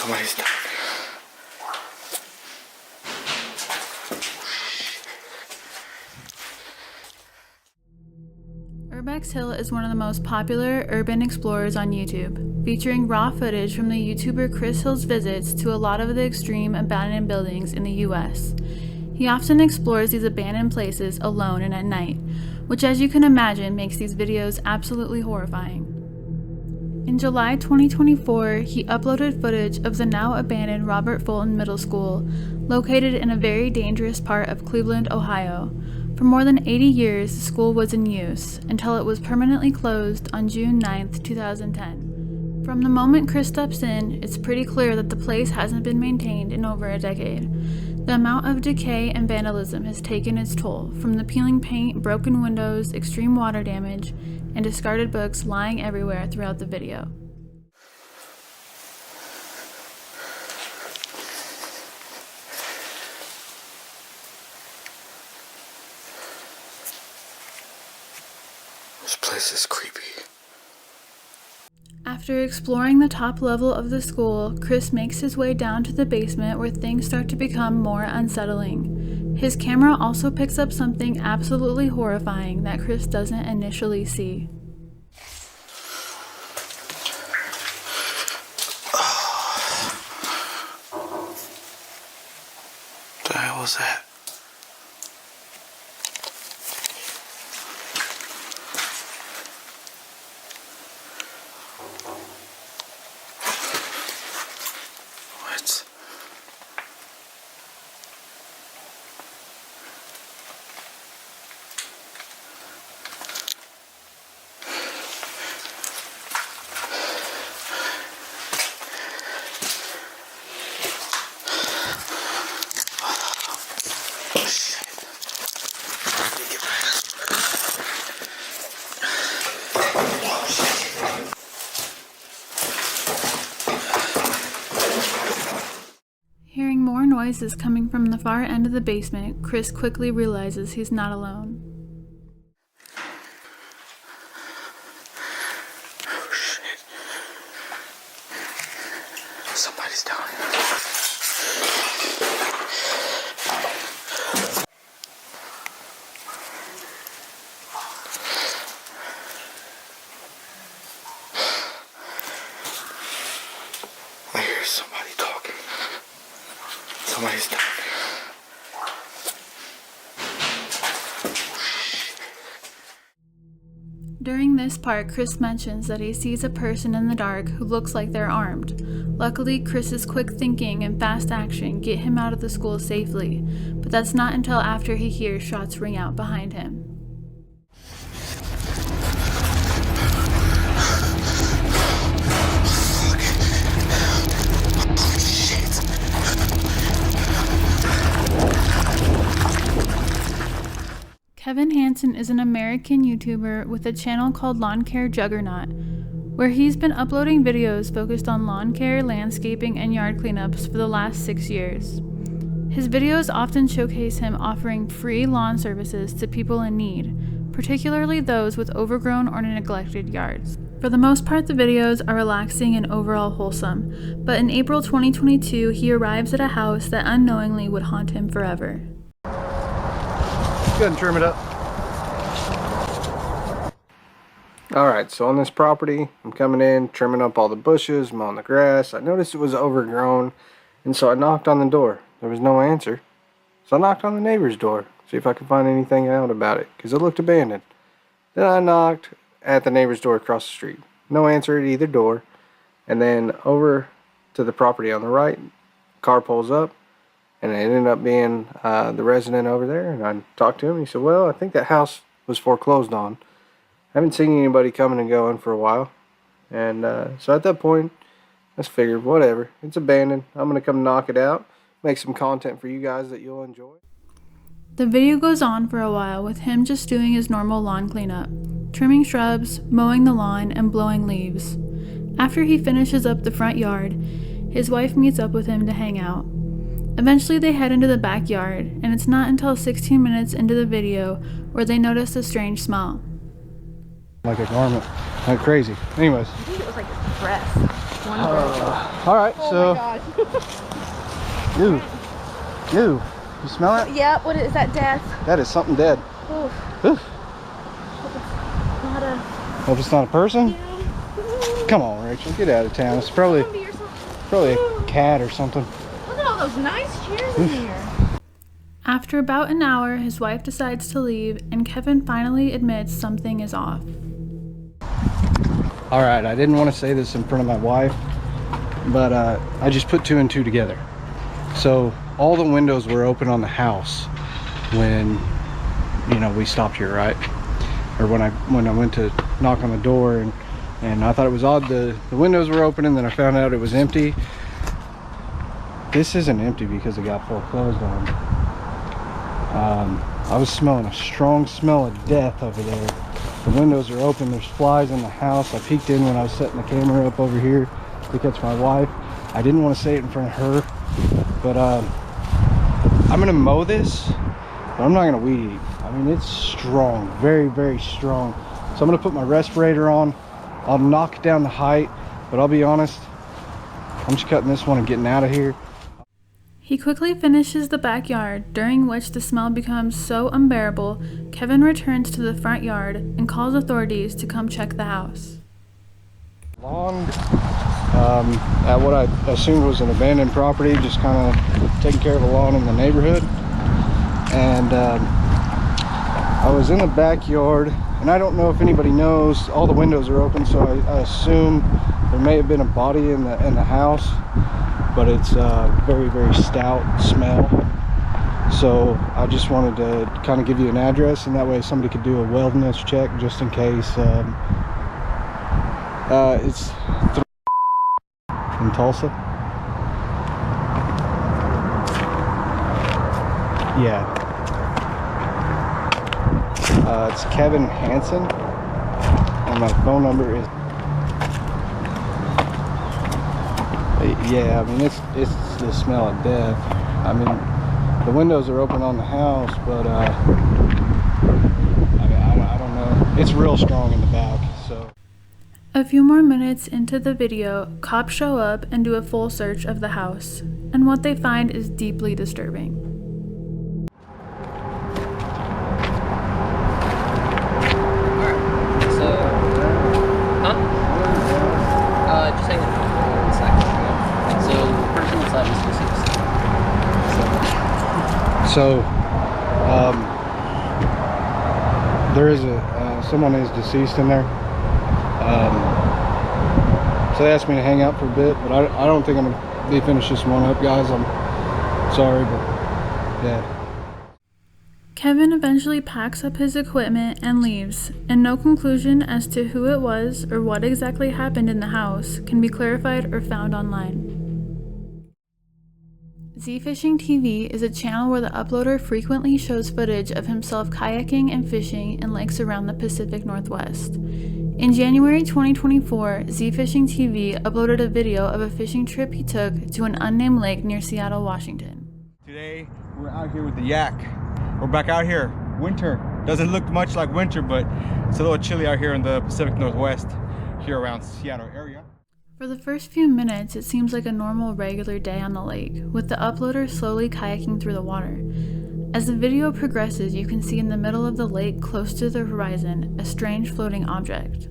Somebody's down there. Urbex Hill is one of the most popular urban explorers on YouTube, featuring raw footage from the YouTuber Chris Hill's visits to a lot of the extreme abandoned buildings in the US. He often explores these abandoned places alone and at night, which, as you can imagine, makes these videos absolutely horrifying. In July 2024, he uploaded footage of the now abandoned Robert Fulton Middle School, located in a very dangerous part of Cleveland, Ohio. For more than 80 years, the school was in use, until it was permanently closed on June 9, 2010. From the moment Chris steps in, it's pretty clear that the place hasn't been maintained in over a decade. The amount of decay and vandalism has taken its toll, from the peeling paint, broken windows, extreme water damage, and discarded books lying everywhere throughout the video. This place is creepy. After exploring the top level of the school, Chris makes his way down to the basement where things start to become more unsettling. His camera also picks up something absolutely horrifying that Chris doesn't initially see. What the hell was that? Hearing more noises coming from the far end of the basement, Chris quickly realizes he's not alone. Oh shit. Somebody's down here. I hear somebody talking. Somebody's down there. During this part, Chris mentions that he sees a person in the dark who looks like they're armed. Luckily, Chris's quick thinking and fast action get him out of the school safely, but that's not until after he hears shots ring out behind him. Kevin Hansen is an American YouTuber with a channel called Lawn Care Juggernaut, where he's been uploading videos focused on lawn care, landscaping, and yard cleanups for the last 6 years. His videos often showcase him offering free lawn services to people in need, particularly those with overgrown or neglected yards. For the most part, the videos are relaxing and overall wholesome, but in April 2022, he arrives at a house that unknowingly would haunt him forever. Go ahead and trim it up. Alright, so on this property, I'm coming in, trimming up all the bushes, mowing the grass. I noticed it was overgrown, and so I knocked on the door. There was no answer. So I knocked on the neighbor's door, see if I could find anything out about it, because it looked abandoned. Then I knocked at the neighbor's door across the street. No answer at either door. And then over to the property on the right, car pulls up. And it ended up being the resident over there, and I talked to him. He said, well, I think that house was foreclosed on. I haven't seen anybody coming and going for a while. And so at that point, I just figured, whatever, it's abandoned. I'm going to come knock it out, make some content for you guys that you'll enjoy. The video goes on for a while with him just doing his normal lawn cleanup, trimming shrubs, mowing the lawn, and blowing leaves. After he finishes up the front yard, his wife meets up with him to hang out. Eventually they head into the backyard, and it's not until 16 minutes into the video where they notice a strange smell. Like a garment. Like crazy. Anyways. I think it was like his breath. All right, Oh so. my gosh. You smell it? Yeah, what is that, death? That is something dead. Oof. Oof. Not a... Hope it's not a person. Yeah. Come on, Rachel, get out of town. It's probably a cat or something. Look at all those nice chairs in here. After about an hour, his wife decides to leave, and Kevin finally admits something is off. All right, I didn't want to say this in front of my wife, but I just put 2 and 2 together. So all the windows were open on the house when, you know, we stopped here, right? Or when I went to knock on the door, and I thought it was odd the windows were open, and then I found out it was empty. This isn't empty because it got foreclosed on. I was smelling a strong smell of death over there. The windows are open, there's flies in the house. I peeked in when I was setting the camera up over here to catch my wife. I didn't want to say it in front of her, but I'm gonna mow this, but I'm not gonna weed eat. I mean, it's strong, very, very strong. So I'm gonna put my respirator on. I'll knock down the height, but I'll be honest, I'm just cutting this one and getting out of here. He quickly finishes the backyard, during which the smell becomes so unbearable, Kevin returns to the front yard and calls authorities to come check the house. Lawn at what I assumed was an abandoned property, just kind of taking care of a lawn in the neighborhood. And I was in the backyard, and I don't know if anybody knows, all the windows are open, so I assume there may have been a body in the house, but it's a very, very stout smell. So I just wanted to kind of give you an address, and that way somebody could do a wellness check just in case. It's in Tulsa. Yeah. It's Kevin Hansen, and my phone number is. Yeah, I mean, it's the smell of death. I mean, the windows are open on the house, but I don't know. It's real strong in the back, so. A few more minutes into the video, cops show up and do a full search of the house, and what they find is deeply disturbing. Just hang on one second. So, the person inside is deceased. So, there is someone is deceased in there. So they asked me to hang out for a bit, but I don't think I'm gonna be finish this one up, guys. I'm sorry, but yeah. Kevin eventually packs up his equipment and leaves, and no conclusion as to who it was or what exactly happened in the house can be clarified or found online. FishingTV is a channel where the uploader frequently shows footage of himself kayaking and fishing in lakes around the Pacific Northwest. In January 2024, FishingTV uploaded a video of a fishing trip he took to an unnamed lake near Seattle, Washington. Today, we're out here with the yak. We're back out here. Winter. Doesn't look much like winter, but it's a little chilly out here in the Pacific Northwest, here around Seattle area. For the first few minutes, it seems like a normal, regular day on the lake, with the uploader slowly kayaking through the water. As the video progresses, you can see in the middle of the lake, close to the horizon, a strange floating object.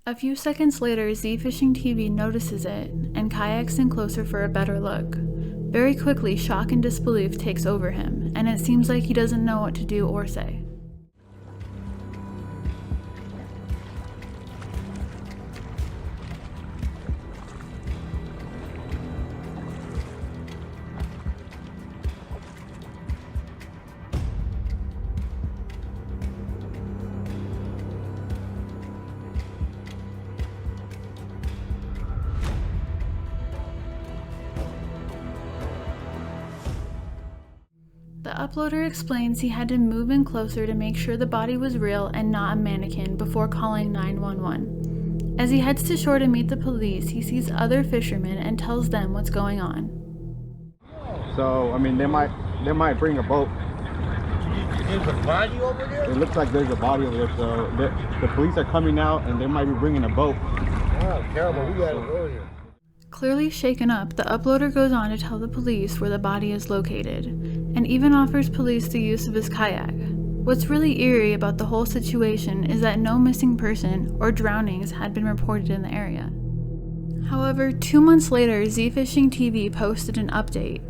A few seconds later, FishingTV notices it and kayaks in closer for a better look. Very quickly, shock and disbelief takes over him, and it seems like he doesn't know what to do or say. uploader explains he had to move in closer to make sure the body was real and not a mannequin before calling 911. As he heads to shore to meet the police, he sees other fishermen and tells them what's going on. So, I mean, they might bring a boat. There's a body over there? It looks like there's a body over there, so the police are coming out and they might be bringing a boat. Oh, terrible. We gotta go here. Clearly shaken up, the uploader goes on to tell the police where the body is located, and even offers police the use of his kayak. What's really eerie about the whole situation is that no missing person or drownings had been reported in the area. However, 2 months later, FishingTV posted an update.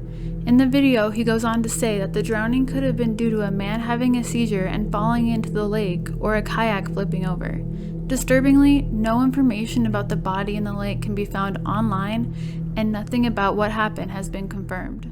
In the video, he goes on to say that the drowning could have been due to a man having a seizure and falling into the lake or a kayak flipping over. Disturbingly, no information about the body in the lake can be found online, and nothing about what happened has been confirmed.